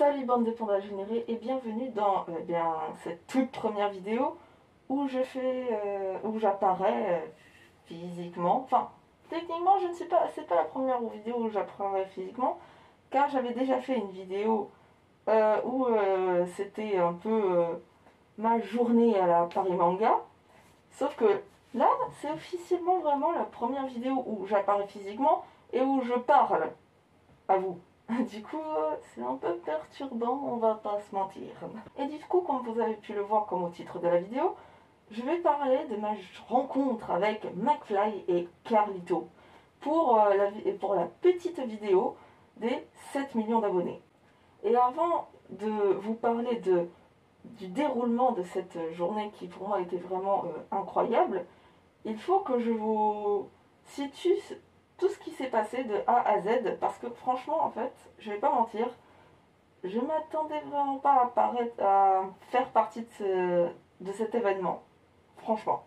Salut bande de pandas générés et bienvenue dans cette toute première vidéo où où j'apparais physiquement. Enfin, techniquement, je ne sais pas, c'est pas la première vidéo où j'apparais physiquement, car j'avais déjà fait une vidéo où c'était un peu ma journée à la Paris Manga. Sauf que là, c'est officiellement vraiment la première vidéo où j'apparais physiquement et où je parle à vous. Du coup, c'est un peu perturbant, on va pas se mentir. Et du coup, comme vous avez pu le voir comme au titre de la vidéo, je vais parler de ma rencontre avec McFly et Carlito pour la petite vidéo des 7 millions d'abonnés. Et avant de vous parler du déroulement de cette journée qui pour moi était vraiment incroyable, il faut que je vous situe tout ce qui s'est passé de A à Z, parce que franchement, en fait, je vais pas mentir, je m'attendais vraiment pas à faire partie de cet événement. Franchement.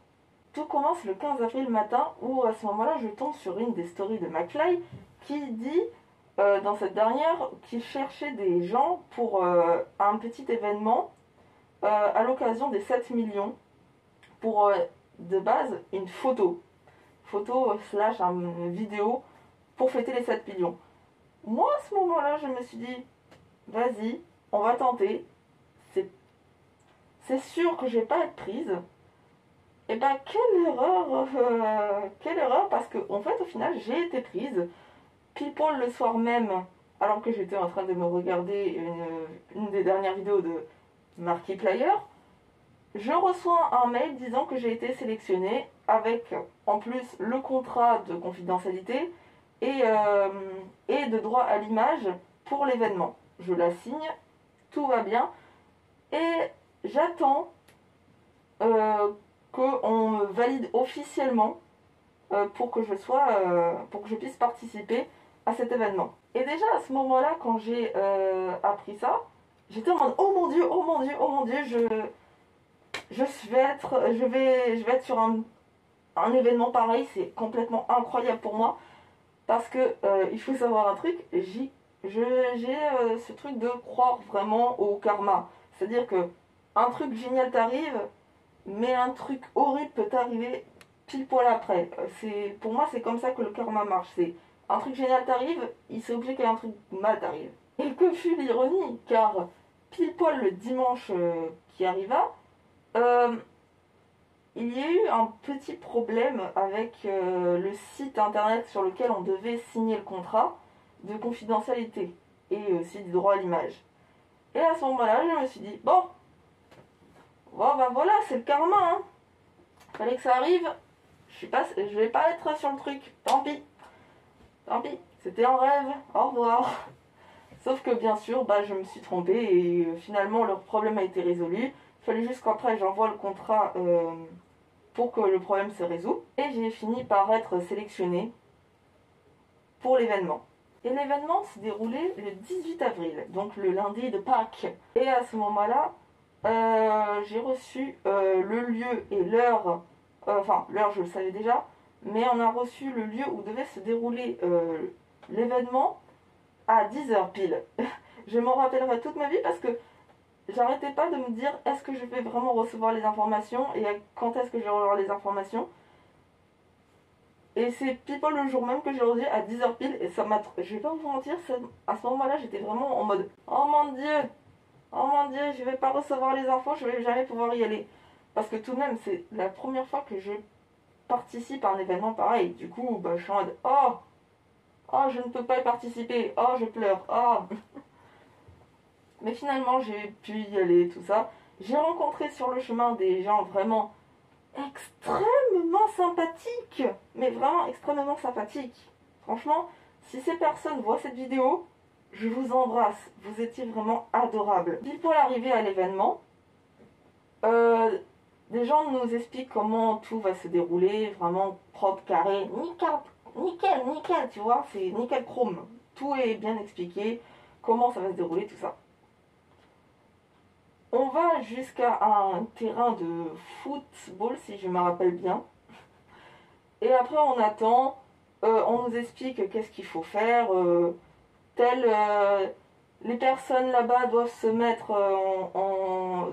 Tout commence le 15 avril matin, où à ce moment-là, je tombe sur une des stories de McFly qui dit, dans cette dernière, qu'il cherchait des gens pour un petit événement à l'occasion des 7 millions, pour de base une photo slash une vidéo pour fêter les 7 millions. Moi, à ce moment-là, je me suis dit, vas-y, on va tenter. C'est sûr que je vais pas être prise. Et ben, quelle erreur, parce que, en fait, au final, j'ai été prise. Pile poil le soir même, alors que j'étais en train de me regarder une des dernières vidéos de Markiplier, je reçois un mail disant que j'ai été sélectionnée avec en plus le contrat de confidentialité et de droit à l'image pour l'événement. Je la signe, tout va bien et j'attends qu'on me valide officiellement pour que je puisse participer à cet événement. Et déjà à ce moment-là, quand j'ai appris ça, j'étais en mode oh mon dieu, oh mon dieu, oh mon dieu, je vais être sur un événement pareil, c'est complètement incroyable pour moi, parce que il faut savoir un truc, j'ai ce truc de croire vraiment au karma, c'est-à-dire que un truc génial t'arrive, mais un truc horrible peut t'arriver pile poil après. Pour moi, c'est comme ça que le karma marche. C'est un truc génial t'arrive, il s'est obligé qu'un truc mal t'arrive. Et que fut l'ironie, car pile poil le dimanche qui arriva, il y a eu un petit problème avec le site internet sur lequel on devait signer le contrat de confidentialité et aussi du droit à l'image. Et à ce moment-là, je me suis dit, bon bah voilà, c'est le karma, hein. Fallait que ça arrive. Je vais pas être sur le truc. Tant pis. Tant pis. C'était un rêve. Au revoir. Sauf que bien sûr, je me suis trompée et finalement leur problème a été résolu. Il fallait juste qu'après j'envoie le contrat pour que le problème se résout. Et j'ai fini par être sélectionnée pour l'événement. Et l'événement s'est déroulé le 18 avril, donc le lundi de Pâques. Et à ce moment-là, j'ai reçu le lieu et l'heure, l'heure je le savais déjà, mais on a reçu le lieu où devait se dérouler l'événement à 10h pile. Je m'en rappellerai toute ma vie parce que j'arrêtais pas de me dire est-ce que je vais vraiment recevoir les informations et quand est-ce que je vais recevoir les informations. Et c'est pile le jour même que j'ai reçu à 10h pile et ça m'a... Je vais pas vous mentir, à ce moment-là j'étais vraiment en mode oh mon dieu, je vais pas recevoir les infos, je vais jamais pouvoir y aller. Parce que tout de même, c'est la première fois que je participe à un événement pareil. Du coup, je suis en mode oh, je ne peux pas y participer, oh, je pleure, oh. Mais finalement, j'ai pu y aller, tout ça. J'ai rencontré sur le chemin des gens vraiment extrêmement sympathiques. Mais vraiment extrêmement sympathiques. Franchement, si ces personnes voient cette vidéo, je vous embrasse, vous étiez vraiment adorables. Puis pour l'arrivée à l'événement, des gens nous expliquent comment tout va se dérouler, vraiment propre, carré, nickel, tu vois, c'est nickel chrome. Tout est bien expliqué, comment ça va se dérouler, tout ça. On va jusqu'à un terrain de football, si je me rappelle bien. Et après, on attend, on nous explique qu'est-ce qu'il faut faire, tel Les personnes là-bas doivent se mettre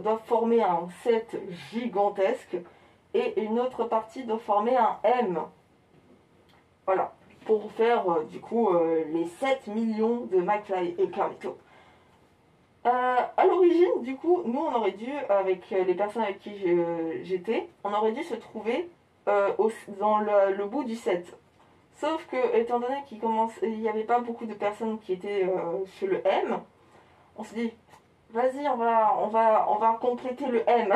doivent former un set gigantesque et une autre partie doit former un M. Voilà, pour faire du coup les 7 millions de McFly et Carlito. À l'origine, du coup, nous on aurait dû, avec les personnes avec qui j'étais, on aurait dû se trouver dans le bout du set. Sauf que, étant donné qu'il n'y avait pas beaucoup de personnes qui étaient chez le M, on se dit, vas-y, on va compléter le M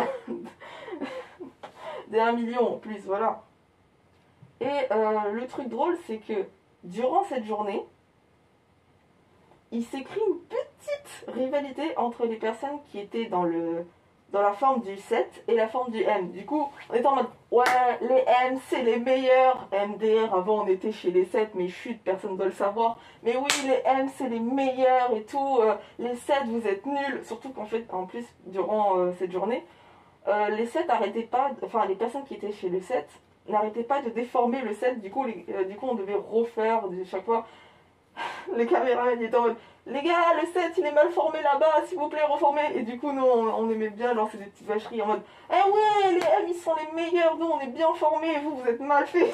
des 1 million en plus, voilà. Et le truc drôle, c'est que durant cette journée, il s'est créé une petite rivalité entre les personnes qui étaient dans la forme du 7 et la forme du M. Du coup, on était en mode, ouais, les M, c'est les meilleurs. MDR, avant, on était chez les 7, mais chut, personne ne doit le savoir. Mais oui, les M, c'est les meilleurs et tout. Les 7, vous êtes nuls. Surtout qu'en fait, en plus, durant cette journée, les 7 n'arrêtaient pas, enfin, les personnes qui étaient chez le 7 n'arrêtaient pas de déformer le 7. Du coup, on devait refaire chaque fois. Les caméramans étaient en mode, les gars, le 7 il est mal formé là-bas, s'il vous plaît, reformez. Et du coup, nous on aimait bien lancer des petites vacheries en mode, eh ouais, les M ils sont les meilleurs, nous on est bien formés, vous êtes mal faits.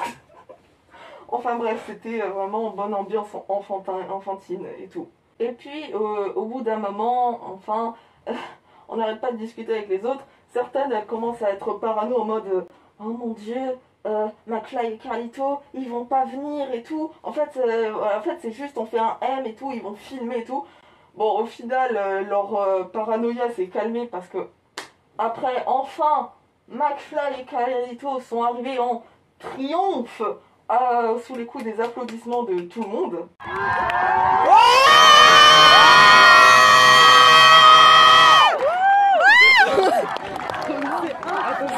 Enfin bref, c'était vraiment bonne ambiance enfantine et tout. Et puis, au bout d'un moment, enfin, on n'arrête pas de discuter avec les autres. Certaines, elles commencent à être parano en mode, oh mon dieu, McFly et Carlito, ils vont pas venir et tout. En fait, c'est juste, on fait un M et tout, ils vont filmer et tout. Bon, au final, leur paranoïa s'est calmée parce que, après, enfin, McFly et Carlito sont arrivés en triomphe sous les coups des applaudissements de tout le monde.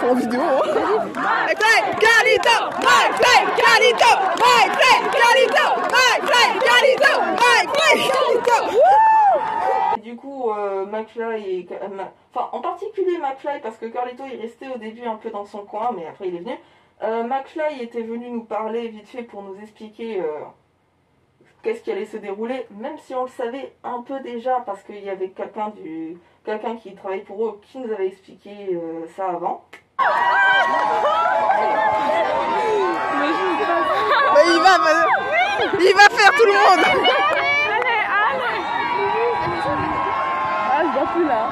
En vidéo. McFly, Carlito, McFly, Carlito, McFly, Carlito, McFly, Carlito, McFly, Carlito. Et du coup, McFly enfin, en particulier McFly, parce que Carlito il restait au début un peu dans son coin, mais après il est venu. McFly était venu nous parler vite fait pour nous expliquer qu'est-ce qui allait se dérouler, même si on le savait un peu déjà, parce qu'il y avait quelqu'un qui travaille pour eux qui nous avait expliqué ça avant. Mais il va faire tout le monde. Ah, je vois plus là.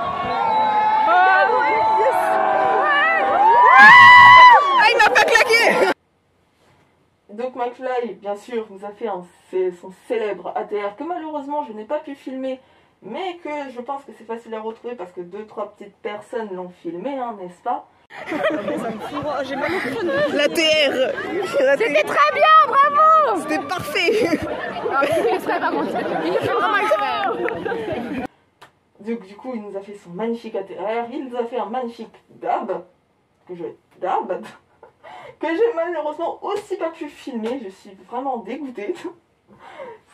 Ah, il m'a pas claqué. Donc McFly, bien sûr, nous a fait son célèbre ATR que malheureusement je n'ai pas pu filmer, mais que je pense que c'est facile à retrouver parce que 2-3 petites personnes l'ont filmé, hein, n'est-ce pas? J'ai mal au crâne. L'ATR. C'était très bien, bravo. C'était parfait. Du coup, il nous a fait son magnifique ATR, il nous a fait un magnifique dab, que j'ai malheureusement aussi pas pu filmer, je suis vraiment dégoûtée.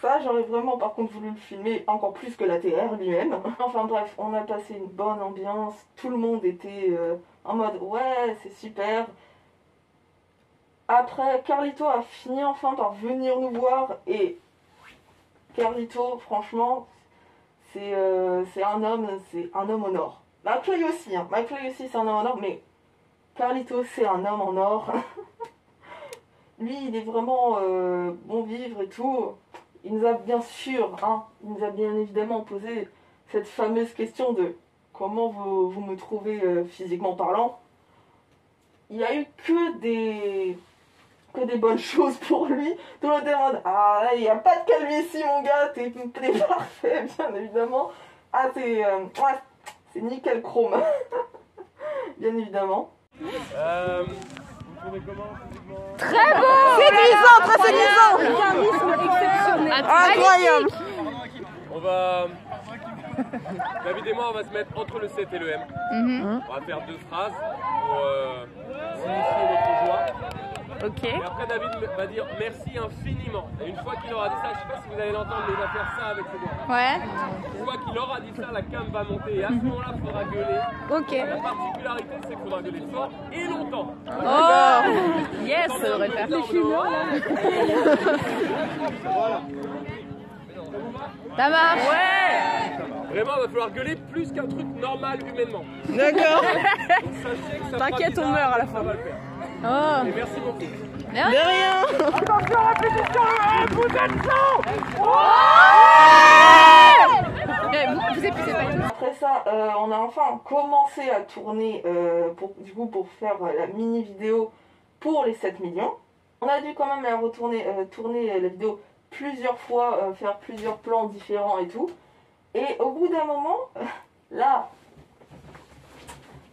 Ça, j'aurais vraiment par contre voulu le filmer encore plus que l'ATR lui-même. Enfin bref, on a passé une bonne ambiance, tout le monde était en mode ouais, c'est super. Après, Carlito a fini enfin par venir nous voir et Carlito, franchement, c'est un homme en or. McFly aussi, c'est un homme en or, mais Carlito c'est un homme en or. Lui, il est vraiment bon vivre et tout. Il nous a bien sûr, il nous a bien évidemment posé cette fameuse question de comment vous me trouvez physiquement parlant. Il n'y a eu que des bonnes choses pour lui. Tout le monde demande, ah, il n'y a pas de calvitie mon gars, t'es parfait, bien évidemment. Ah, c'est nickel chrome. Bien évidemment. Vous trouvez comment physiquement? Très beau. Séduisant, très séduisant. Charisme exceptionnel. Incroyable. On va... David et moi, on va se mettre entre le 7 et le M. On va faire 2 phrases pour signifier notre joie. Ok. Et après, David va dire merci infiniment. Et une fois qu'il aura dit ça, je ne sais pas si vous allez l'entendre, mais il va faire ça avec ses doigts. Ouais. Une fois qu'il aura dit ça, la cam va monter. Et à ce moment-là, il faudra gueuler. Ok. La particularité, c'est qu'il faudra gueuler fort et longtemps. Oh. Yes, ça devrait le faire. Voilà. Ça vous va? Ça marche. Vraiment, il va falloir gueuler plus qu'un truc normal humainement. D'accord. Donc sachez que ça fera T'inquiète, on bizarre, meurt à la mais fin. Ça va le faire. Oh. Et merci beaucoup. De rien. Attention, répétition, vous êtes chaud. Vous épuisez pas. Après ça, on a enfin commencé à tourner pour faire la mini vidéo pour les 7 millions. On a dû quand même tourner la vidéo plusieurs fois, faire plusieurs plans différents et tout. Et au bout d'un moment, là,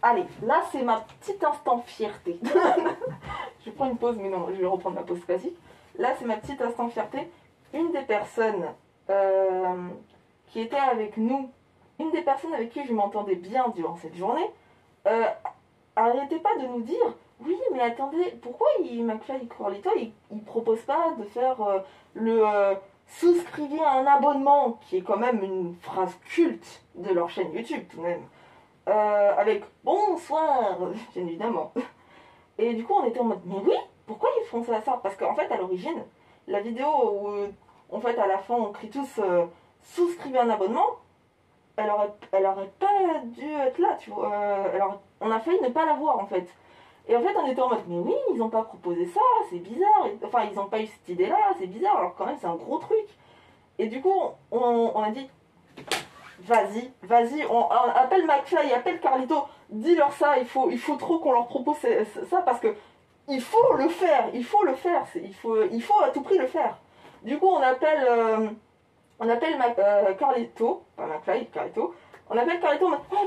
allez, là c'est ma petite instant fierté. Je prends une pause, mais non, je vais reprendre la pause classique. Là c'est ma petite instant fierté. Une des personnes qui était avec nous, une des personnes avec qui je m'entendais bien durant cette journée, arrêtait pas de nous dire oui, mais attendez, pourquoi McFly et Carlito, il propose pas de faire souscrivez à un abonnement, qui est quand même une phrase culte de leur chaîne YouTube tout de même, avec bonsoir, bien évidemment. Et du coup, on était en mode mais oui, pourquoi ils font ça? Parce qu'en fait, à l'origine, la vidéo où en fait à la fin on crie tous souscrivez un abonnement, elle aurait pas dû être là, tu vois. On a failli ne pas la voir en fait. Et en fait on était en mode mais oui, ils ont pas proposé ça, c'est bizarre. Enfin ils ont pas eu cette idée là, c'est bizarre, alors quand même c'est un gros truc. Et du coup on a dit vas-y, on appelle McFly, appelle Carlito, dis-leur ça, il faut trop qu'on leur propose ça parce que il faut le faire, il faut à tout prix le faire. Du coup on appelle Carlito, pas McFly, Carlito. On appelle Carlito, on dit hey,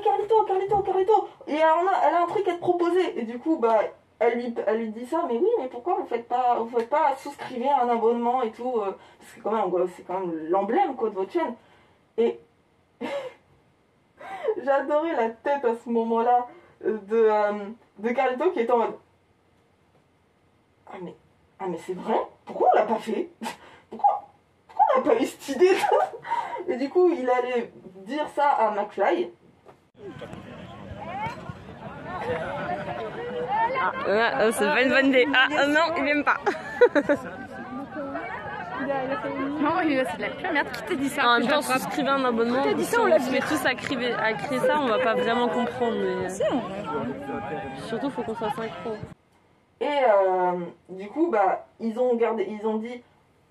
Carlito, et elle a un truc à te proposer. Et du coup bah elle lui dit ça, mais oui, mais pourquoi vous faites pas souscrivez à un abonnement et tout, parce que quand même c'est quand même l'emblème quoi de votre chaîne. Et j'adorais la tête à ce moment-là de Carlito qui était en mode ah mais c'est vrai, pourquoi on l'a pas fait? Pourquoi on n'a pas eu cette idée? Et du coup il allait dire ça à McFly. C'est pas une bonne idée. Ah non, il aime pas. Non, c'est de la merde. Qui t'a dit ça? En même temps, souscrivez un abonnement. T'as dit ça, Si on on l'a se met tous à créer ça, on va pas vraiment comprendre. Mais surtout, faut qu'on soit synchro. Et du coup bah ils ont dit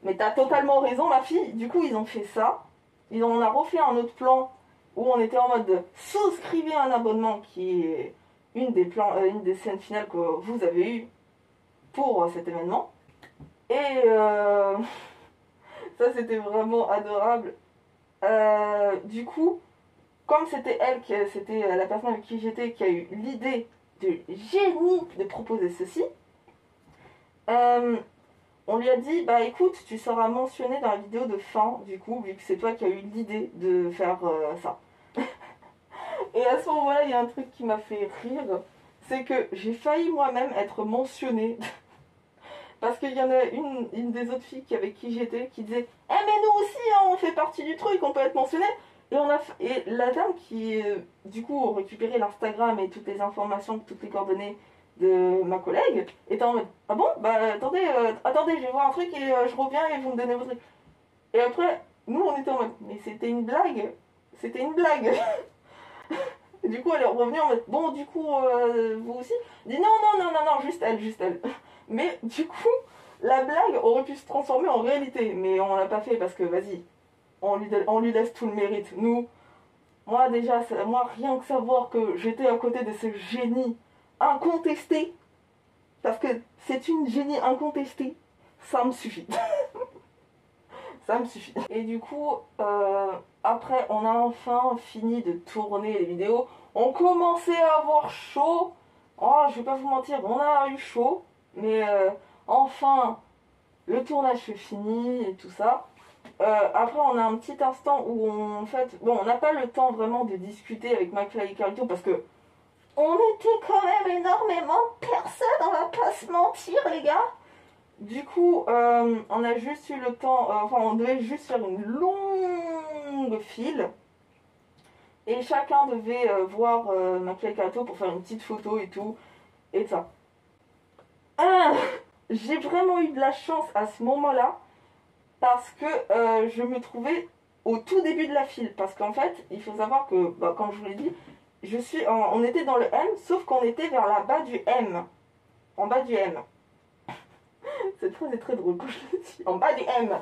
mais t'as totalement raison ma fille. Du coup ils ont fait ça. On a refait un autre plan où on était en mode de souscrivez un abonnement, qui est une des scènes finales que vous avez eues pour cet événement. Et ça c'était vraiment adorable. Du coup, comme c'était c'était la personne avec qui j'étais qui a eu l'idée de génie de proposer ceci, on lui a dit bah écoute, tu seras mentionné dans la vidéo de fin, du coup, vu que c'est toi qui as eu l'idée de faire ça. Et à ce moment-là, il y a un truc qui m'a fait rire, c'est que j'ai failli moi-même être mentionnée. Parce qu'il y en a une des autres filles avec qui j'étais qui disait eh mais nous aussi hein, on fait partie du truc, on peut être mentionné. Et la dame qui du coup récupérait l'Instagram et toutes les informations, toutes les coordonnées de ma collègue était en mode ah bon bah attendez je vais voir un truc et je reviens et vous me donnez votre truc. Et après nous on était en mode mais c'était une blague. Et du coup elle est revenue en mode bon du coup vous aussi. Elle dit non juste elle. Mais du coup la blague aurait pu se transformer en réalité, mais on l'a pas fait parce que vas-y, on lui laisse tout le mérite. Moi rien que savoir que j'étais à côté de ce génie incontesté, parce que c'est une génie incontestée, ça me suffit. Ça me suffit. Et du coup, après, on a enfin fini de tourner les vidéos. On commençait à avoir chaud. Oh, je vais pas vous mentir, on a eu chaud. Mais enfin, le tournage est fini et tout ça. Après, on a un petit instant où on n'a pas le temps vraiment de discuter avec McFly et Carlito parce que on était quand même énormément de personnes, on va pas se mentir les gars. Du coup, on a juste eu le temps, on devait juste faire une longue file. Et chacun devait voir McFly et Carlito pour faire une petite photo et tout. Et ça. J'ai vraiment eu de la chance à ce moment-là. Parce que je me trouvais au tout début de la file. Parce qu'en fait, il faut savoir que, bah, comme je vous l'ai dit, on était dans le M, sauf qu'on était vers la bas du M. En bas du M. Cette phrase est très drôle quand je le dis. En bas du M.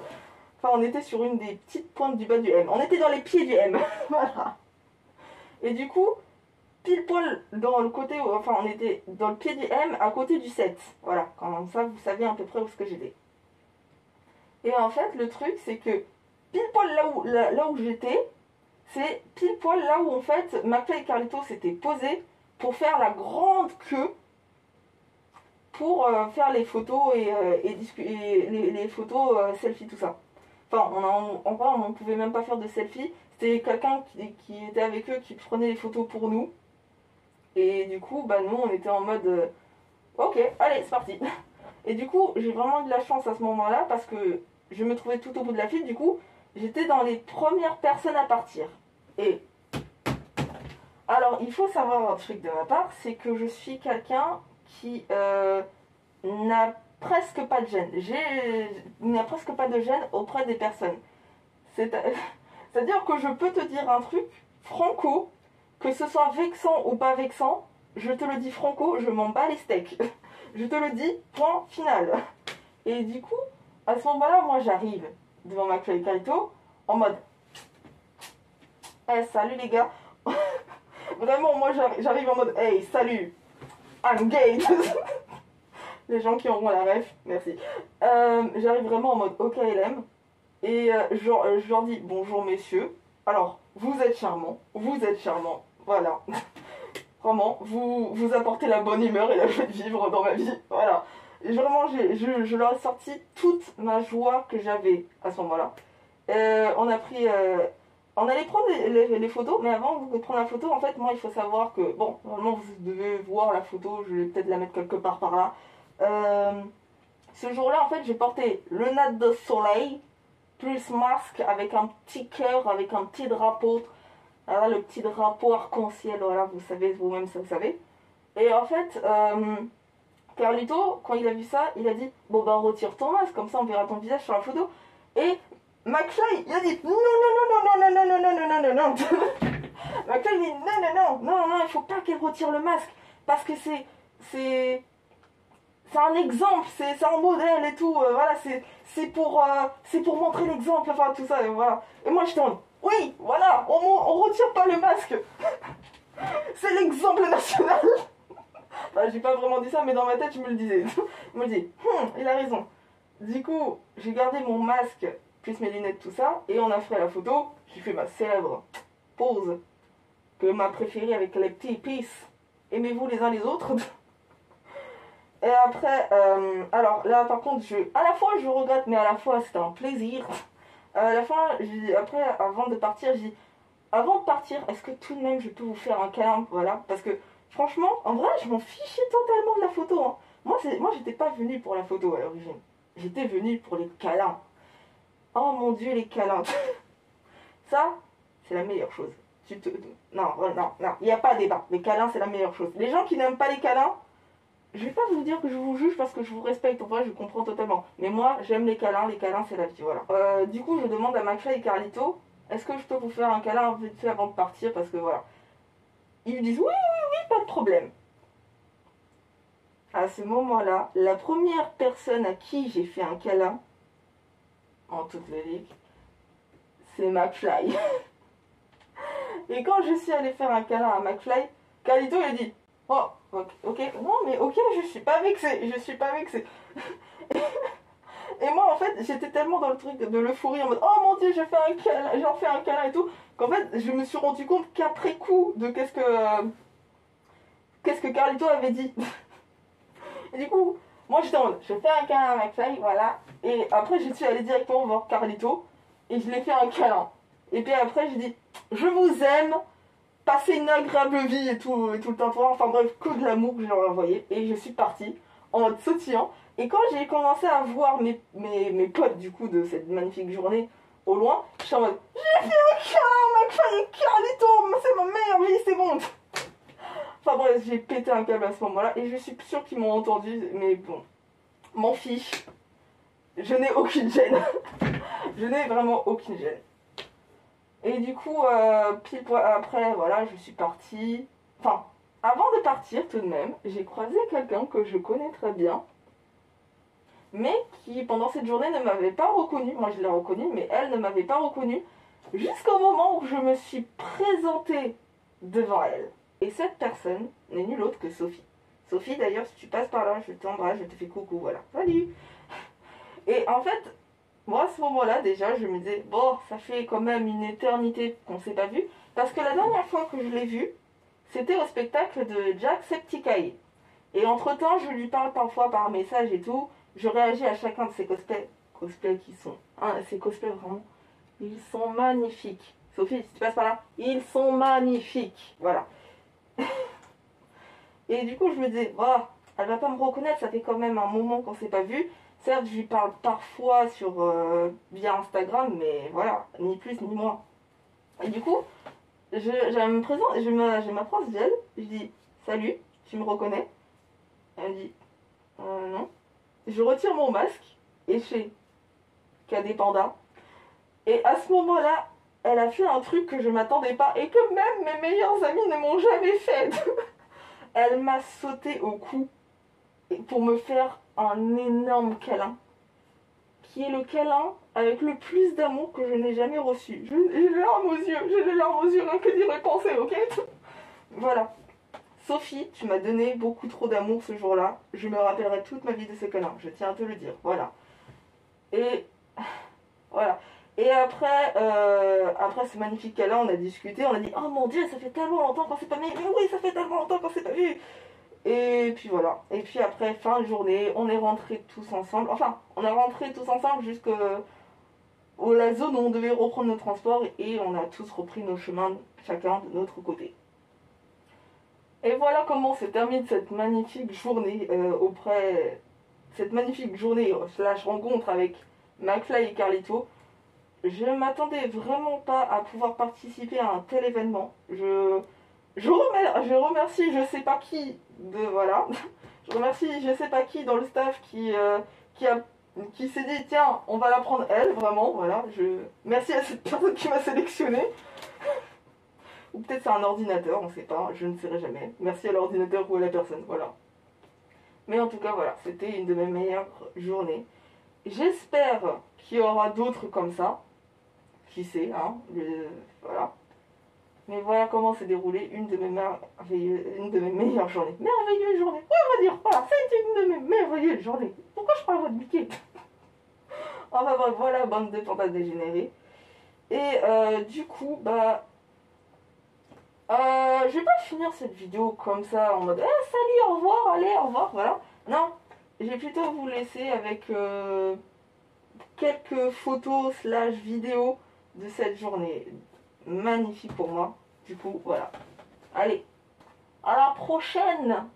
Enfin, on était sur une des petites pointes du bas du M. On était dans les pieds du M. Voilà. Et du coup, pile poil dans le côté, enfin, on était dans le pied du M à côté du 7. Voilà. Comme ça, vous savez à peu près où ce que j'étais. Et en fait, le truc, c'est que pile poil là où j'étais, c'est pile poil là où en fait McFly et Carlito s'étaient posés pour faire la grande queue pour faire les photos et les photos selfie, tout ça. Enfin, en vrai, on ne pouvait même pas faire de selfie. C'était quelqu'un qui était avec eux qui prenait les photos pour nous. Et du coup, bah, nous, on était en mode ok, allez, c'est parti. Et du coup, j'ai vraiment eu de la chance à ce moment-là parce que je me trouvais tout au bout de la file. Du coup, j'étais dans les premières personnes à partir. Et alors, il faut savoir un truc de ma part, c'est que je suis quelqu'un qui n'a presque pas de gêne. Il n'y a presque pas de gêne auprès des personnes. C'est-à-dire que je peux te dire un truc, franco, que ce soit vexant ou pas vexant, je te le dis franco, je m'en bats les steaks. Je te le dis, point final. Et du coup, à ce moment-là, moi j'arrive devant McFly et Carlito en mode hey, salut les gars. Vraiment, moi j'arrive en mode hey, salut, I'm gay. Les gens qui auront la ref, merci. J'arrive vraiment en mode OKLM. Et je leur dis bonjour messieurs. Alors, vous êtes charmants, voilà. Vraiment, vous apportez la bonne humeur et la joie de vivre dans ma vie, voilà. Et vraiment, je leur ai sorti toute ma joie que j'avais à ce moment-là. On allait prendre les photos, mais avant de prendre la photo, en fait, moi, il faut savoir que, bon, normalement, vous devez voir la photo, je vais peut-être la mettre quelque part par là. Ce jour-là, en fait, j'ai porté lunettes de soleil, plus masque avec un petit cœur, avec un petit drapeau. Voilà, le petit drapeau arc-en-ciel, voilà, vous savez, vous-même, ça vous savez. Et en fait, Carlito, quand il a vu ça, il a dit bon bah retire ton masque, comme ça on verra ton visage sur la photo. Et McFly, il a dit non, non. McFly, il dit non, il faut pas qu'elle retire le masque, parce que c'est un exemple, c'est un modèle et tout, voilà, c'est pour montrer l'exemple, enfin tout ça, et voilà. Et moi j'étais en mode oui, voilà, on retire pas le masque. C'est l'exemple national. Enfin, j'ai pas vraiment dit ça, mais dans ma tête, je me le disais. Je me dis, il a raison. Du coup, j'ai gardé mon masque, plus mes lunettes, tout ça, et on a fait la photo. J'ai fait ma célèbre pose, que ma préférée avec les petits peace. Aimez-vous les uns les autres. Et après, alors là, par contre, à la fois je regrette, mais à la fois c'était un plaisir. À la fin, après, avant de partir, j'ai dit avant de partir, est-ce que tout de même je peux vous faire un câlin, voilà, parce que franchement, en vrai, je m'en fichais totalement de la photo, hein. Moi, j'étais pas venue pour la photo à l'origine. J'étais venue pour les câlins. Oh mon Dieu, les câlins. Ça, c'est la meilleure chose. Non, il n'y a pas débat. Les câlins, c'est la meilleure chose. Les gens qui n'aiment pas les câlins, je vais pas vous dire que je vous juge parce que je vous respecte, en vrai, je comprends totalement. Mais moi, j'aime les câlins c'est la vie, voilà. Du coup, je demande à McFly et Carlito, est-ce que je peux vous faire un câlin vite fait avant de partir, parce que voilà. Ils me disent oui, pas de problème. À ce moment-là, la première personne à qui j'ai fait un câlin, en toute logique, c'est McFly. Et quand je suis allée faire un câlin à McFly, Carlito il a dit oh, ok, non mais ok, je suis pas vexée. Et moi en fait, j'étais tellement dans le truc de l'euphorie en mode oh mon Dieu, j'en fais un câlin et tout, qu'en fait, je me suis rendu compte qu'après coup de qu'est-ce que Carlito avait dit. Et du coup, moi j'étais en mode je fais un câlin à McFly, voilà. Et après, je suis allée directement voir Carlito et je lui ai fait un câlin. Et puis après, j'ai dit je vous aime, passez une agréable vie et tout le temps. Enfin bref, que de l'amour que je leur ai envoyé. Et je suis partie en mode sautillant. Et quand j'ai commencé à voir mes potes du coup de cette magnifique journée au loin, je suis en mode j'ai fait un câlin, McFly et Carlito, c'est ma meilleure vie, c'est bon. Enfin bref, j'ai pété un câble à ce moment-là et je suis sûre qu'ils m'ont entendu, mais bon, m'en fiche. Je n'ai aucune gêne. Je n'ai vraiment aucune gêne. Et du coup, après, voilà, je suis partie. Enfin, avant de partir tout de même, j'ai croisé quelqu'un que je connais très bien, mais qui pendant cette journée ne m'avait pas reconnue. Moi je l'ai reconnue, mais elle ne m'avait pas reconnue, jusqu'au moment où je me suis présentée devant elle. Et cette personne n'est nulle autre que Sophie. Sophie, d'ailleurs, si tu passes par là, je t'embrasse, je te fais coucou, voilà. Salut! Et en fait, moi à ce moment-là, déjà, je me disais, bon, ça fait quand même une éternité qu'on s'est pas vu, parce que la dernière fois que je l'ai vue, c'était au spectacle de Jacksepticeye. Et entre-temps, je lui parle parfois par message et tout. Je réagis à chacun de ses cosplays. Cosplays qui sont... ces cosplays, vraiment, ils sont magnifiques. Sophie, si tu passes par là, ils sont magnifiques. Voilà. Et du coup, je me disais, oh, elle va pas me reconnaître, ça fait quand même un moment qu'on s'est pas vu. Certes, je lui parle parfois via Instagram, mais voilà, ni plus ni moins. Et du coup, je m'approche d'elle, je dis salut, tu me reconnais? Elle me dit non. Je retire mon masque et je fais Cadet Panda. Et à ce moment-là, elle a fait un truc que je m'attendais pas et que même mes meilleurs amis ne m'ont jamais fait. Elle m'a sauté au cou pour me faire un énorme câlin, qui est le câlin avec le plus d'amour que je n'ai jamais reçu. J'ai les larmes aux yeux, rien que d'y repenser, ok? Voilà. Sophie, tu m'as donné beaucoup trop d'amour ce jour-là. Je me rappellerai toute ma vie de ce câlin, je tiens à te le dire, voilà. Et voilà. Et après ce magnifique câlin, on a discuté, on a dit « Oh mon Dieu, ça fait tellement longtemps qu'on s'est pas vu. Mais oui, ça fait tellement longtemps qu'on s'est pas vu !» Et puis voilà. Et puis après, fin de journée, on est rentrés tous ensemble. Enfin, on est rentrés tous ensemble jusqu'à la zone où on devait reprendre nos transports et on a tous repris nos chemins, chacun de notre côté. Et voilà comment se termine cette magnifique journée cette magnifique journée / rencontre avec McFly et Carlito. Je m'attendais vraiment pas à pouvoir participer à un tel événement. Je remercie je sais pas qui je remercie je sais pas qui dans le staff qui s'est dit tiens, on va la prendre elle, vraiment, voilà. Merci à cette personne qui m'a sélectionné. Ou peut-être c'est un ordinateur, on sait pas, je ne saurais jamais. Merci à l'ordinateur ou à la personne, voilà. Mais en tout cas, voilà, c'était une de mes meilleures journées. J'espère qu'il y aura d'autres comme ça. Qui sait, hein, voilà. Mais voilà comment s'est déroulée une de mes meilleures journées. Merveilleuse journée, ouais, on va dire, voilà, c'est une de mes merveilleuses journées. Pourquoi je parle de Mickey? Enfin bref, voilà, bande de pandas dégénérés. Et du coup, je vais pas finir cette vidéo comme ça en mode salut, au revoir, allez, au revoir, voilà. Non, je vais plutôt vous laisser avec quelques photos / vidéos de cette journée magnifique pour moi. Du coup, voilà. Allez, à la prochaine.